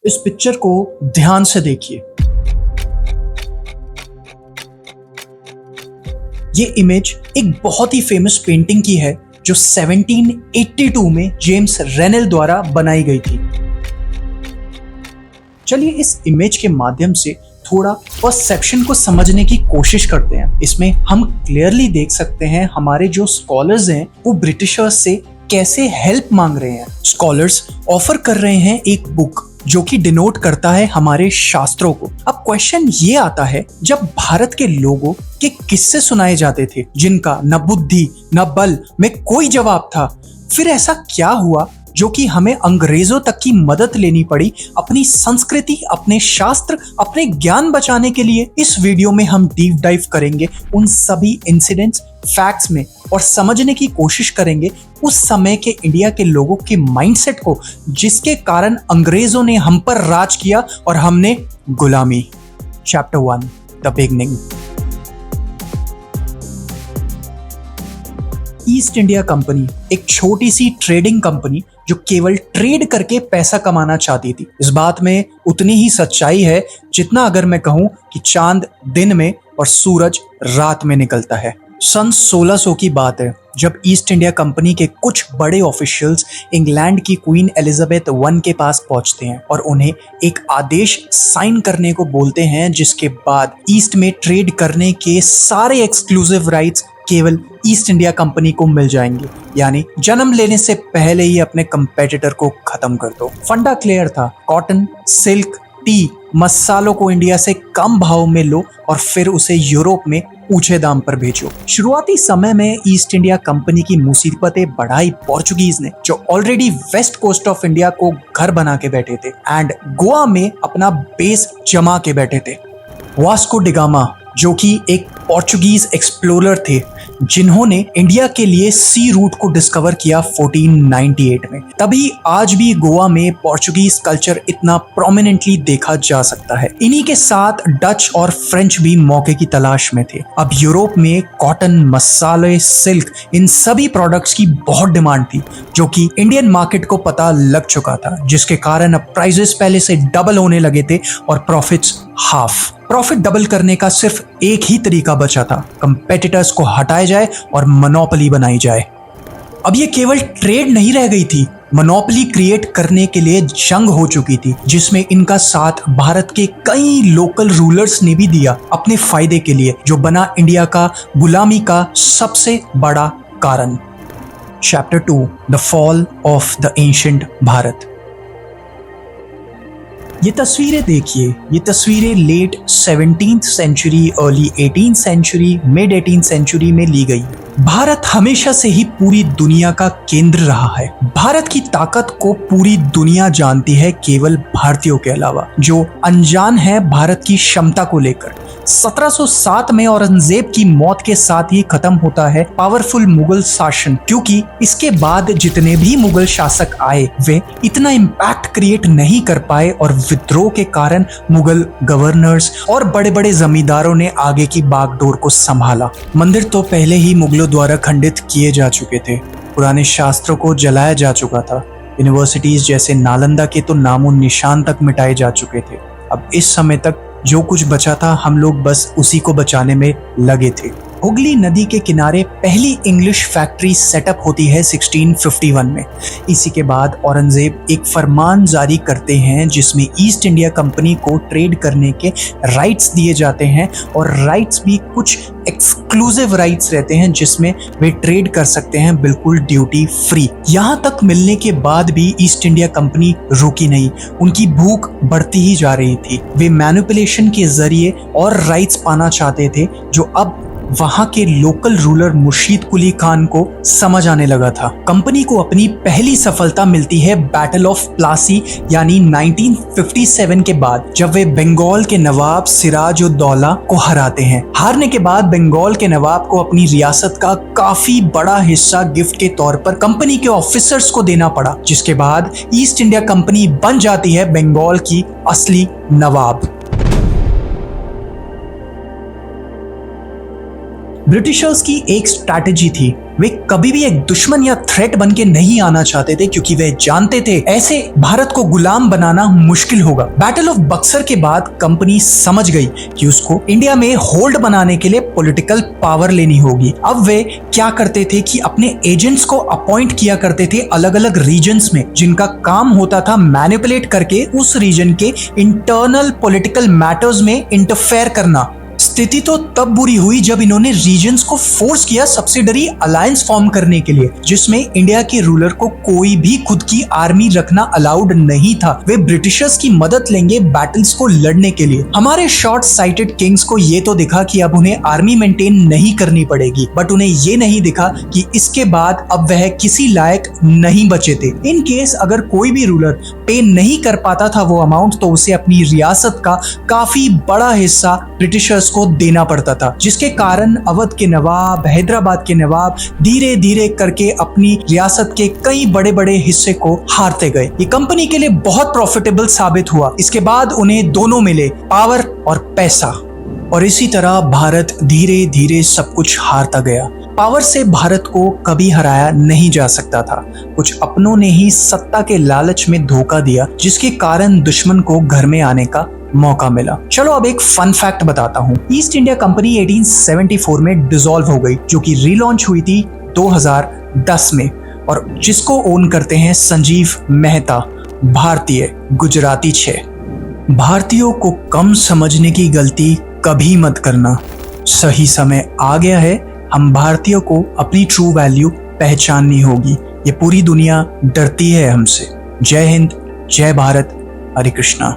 इस पिक्चर को ध्यान से देखिए। ये इमेज एक बहुत ही फेमस पेंटिंग की है जो 1782 में जेम्स रेनेल द्वारा बनाई गई थी। चलिए इस इमेज के माध्यम से थोड़ा परसेप्शन को समझने की कोशिश करते हैं। इसमें हम क्लियरली देख सकते हैं हमारे जो स्कॉलर्स हैं वो ब्रिटिशर्स से कैसे हेल्प मांग रहे हैं। स्कॉलर्स ऑफर कर रहे हैं एक बुक जो कि डिनोट करता है हमारे शास्त्रों को। अब क्वेश्चन ये आता है, जब भारत के लोगों के किस्से सुनाए जाते थे जिनका न बुद्धि न बल में कोई जवाब था, फिर ऐसा क्या हुआ जो कि हमें अंग्रेजों तक की मदद लेनी पड़ी अपनी संस्कृति, अपने शास्त्र, अपने ज्ञान बचाने के लिए। इस वीडियो में हम डीप डाइव करेंगे उन सभी इंसिडेंट्स, फैक्ट्स में और समझने की कोशिश करेंगे उस समय के इंडिया के लोगों के माइंडसेट को जिसके कारण अंग्रेजों ने हम पर राज किया और हमने गुलामी। Chapter 1 the beginning. East India company एक छोटी सी ट्रेडिंग कंपनी जो केवल ट्रेड करके पैसा कमाना चाहती थी। इस बात में उतनी ही सच्चाई है जितना अगर मैं कहूं कि चांद दिन में और सूरज रात में निकलता है। सन 1600 की बात है जब ईस्ट इंडिया कंपनी के कुछ बड़े ऑफिशियल्स इंग्लैंड की क्वीन एलिजाबेथ वन के पास पहुंचते हैं और उन्हें एक आदेश साइन करने को बोलते हैं जिसके बाद ईस्ट में ट्रेड करने के सारे एक्सक्लूसिव राइट्स केवल ईस्ट इंडिया कंपनी को मिल जाएंगे। यानी जन्म लेने से पहले ही अपने कंपेटिटर को खत्म कर दो। फंडा क्लियर था, कॉटन, सिल्क, टी, मसालों को इंडिया से कम भाव में लो और फिर उसे यूरोप में ऊंचे दाम पर भेजो। शुरुआती समय में ईस्ट इंडिया कंपनी की मुसीबतें बढ़ाई पोर्चुगीज ने, जो already west coast of India को घर बना के बैठे थे एंड गोवा में अपना बेस जमा के बैठे थे। वास्को डिगामा जो कि एक पोर्चुगीज एक्सप्लोरर थे जिन्होंने इंडिया के लिए सी रूट को डिस्कवर किया 1498 में। तभी आज भी गोवा में पोर्चुगीज कल्चर इतना प्रोमिनेंटली देखा जा सकता है। इन्हीं के साथ डच और फ्रेंच भी मौके की तलाश में थे। अब यूरोप में कॉटन, मसाले, सिल्क, इन सभी प्रोडक्ट्स की बहुत डिमांड थी जो कि इंडियन मार्केट को पता लग चुका था, जिसके कारण अब प्राइसेस पहले से डबल होने लगे थे और प्रॉफिट्स हाफ। प्रॉफिट डबल करने का सिर्फ एक ही तरीका बचा था, कंपेटिटर्स को हटाया जाए और मोनोपोली बनाई जाए। अब ये केवल ट्रेड नहीं रह गई थी, मोनोपोली क्रिएट करने के लिए जंग हो चुकी थी जिसमें इनका साथ भारत के कई लोकल रूलर्स ने भी दिया अपने फायदे के लिए, जो बना इंडिया का गुलामी का सबसे बड़ा कारण। Chapter 2 the fall of the ancient Bharat. ये तस्वीरें देखिए, ये तस्वीरें late 17th century, early 18th century, mid 18th century में ली गई। भारत हमेशा से ही पूरी दुनिया का केंद्र रहा है। भारत की ताकत को पूरी दुनिया जानती है केवल भारतीयों के अलावा, जो अनजान है भारत की क्षमता को लेकर। 1707 में औरंगजेब की मौत के साथ ही खत्म होता है पावरफुल मुगल शासन, क्योंकि इसके बाद जितने भी मुगल शासक आए वे इतना इम्पैक्ट क्रिएट नहीं कर पाए और विद्रोह के कारण मुगल गवर्नर्स और बड़े बड़े जमींदारों ने आगे की बागडोर को संभाला। मंदिर तो पहले ही मुगलों द्वारा खंडित किए जा चुके थे, पुराने शास्त्रों को जलाया जा चुका था, यूनिवर्सिटीज जैसे नालंदा के तो नामो निशान तक मिटाए जा चुके थे। अब इस समय तक जो कुछ बचा था हम लोग बस उसी को बचाने में लगे थे। हुगली नदी के किनारे पहली इंग्लिश फैक्ट्री सेटअप होती है 1651 में। इसी के बाद औरंगजेब एक फरमान जारी करते हैं जिसमें ईस्ट इंडिया कंपनी को ट्रेड करने के राइट्स दिए जाते हैं और राइट्स भी कुछ एक्सक्लूसिव राइट्स रहते हैं जिसमें वे ट्रेड कर सकते हैं बिल्कुल ड्यूटी फ्री। यहाँ तक मिलने के बाद भी ईस्ट इंडिया कंपनी रुकी नहीं, उनकी भूख बढ़ती ही जा रही थी। वे मैनिपुलेशन के जरिए और राइट्स पाना चाहते थे जो अब वहां के लोकल रूलर मुर्शीद कुली खान को समझ आने लगा था। कंपनी को अपनी पहली सफलता मिलती है बैटल ऑफ प्लासी यानी 1957 के बाद, जब वे बंगाल के नवाब सिराज उद दौला को हराते हैं। हारने के बाद बंगाल के नवाब को अपनी रियासत का काफी बड़ा हिस्सा गिफ्ट के तौर पर कंपनी के ऑफिसर्स को देना पड़ा, जिसके बाद ईस्ट इंडिया कंपनी बन जाती है बंगाल की असली नवाब। ब्रिटिशर्स की एक स्ट्रैटेजी थी वे कभी भी एक दुश्मन या थ्रेट बन के नहीं आना चाहते थे, क्योंकि वे जानते थे ऐसे भारत को गुलाम बनाना मुश्किल होगा। बैटल ऑफ बक्सर के बाद कंपनी समझ गई कि उसको इंडिया में होल्ड बनाने के लिए पॉलिटिकल पावर लेनी होगी। अब वे क्या करते थे कि अपने एजेंट्स को अपॉइंट किया करते थे अलग अलग रीजन्स में, जिनका काम होता था मैनिपुलेट करके उस रीजन के इंटरनल पॉलिटिकल मैटर्स में इंटरफेयर करना। स्थिति तो तब बुरी हुई जब इन्होंने रीजन्स को फोर्स किया सब्सिडरी अलायंस फॉर्म करने के लिए, जिसमें इंडिया के रूलर को कोई भी खुद की आर्मी रखना अलाउड नहीं था। वे ब्रिटिशर्स की मदद लेंगे बैटल्स को लड़ने के लिए। हमारे शॉर्ट साइटेड किंग्स को ये तो दिखा कि अब उन्हें आर्मी मेंटेन नहीं करनी पड़ेगी, बट उन्हें ये नहीं दिखा कि इसके बाद अब वह किसी लायक नहीं बचे थे। इन केस अगर कोई भी रूलर पे नहीं कर पाता था वो अमाउंट, तो उसे अपनी रियासत का काफी बड़ा हिस्सा ब्रिटिशर्स को देना पड़ता था, जिसके कारण अवध के नवाब, हैदराबाद के नवाब धीरे धीरे करके अपनी रियासत के कई बड़े बड़े हिस्से को हारते गए। ये कंपनी के लिए बहुत प्रॉफिटेबल साबित हुआ। इसके बाद उन्हें दोनों मिले, पावर और पैसा, और इसी तरह भारत धीरे धीरे सब कुछ हारता गया। पावर से भारत को कभी हराया नहीं जा सकता था। कुछ अपनों ने ही सत्ता के लालच में धोखा दिया, जिसके कारण दुश्मन को घर में आने का मौका मिला। चलो अब एक फन फैक्ट बताता हूँ। ईस्ट इंडिया कंपनी 1874 में डिसॉल्व हो गई, जो कि रीलॉन्च हुई थी 2010 में, और जिसको ओन करते हैं संजीव मेहता, भारतीय, गुजराती 6। भारतीयों को कम समझने की गलती कभी मत करना। सही समय आ गया है, हम भारतीयों को अपनी ट्रू वैल्यू पहचाननी होगी। ये पूरी दुनिया डरती है हमसे। जय हिंद, जय भारत, हरे कृष्णा।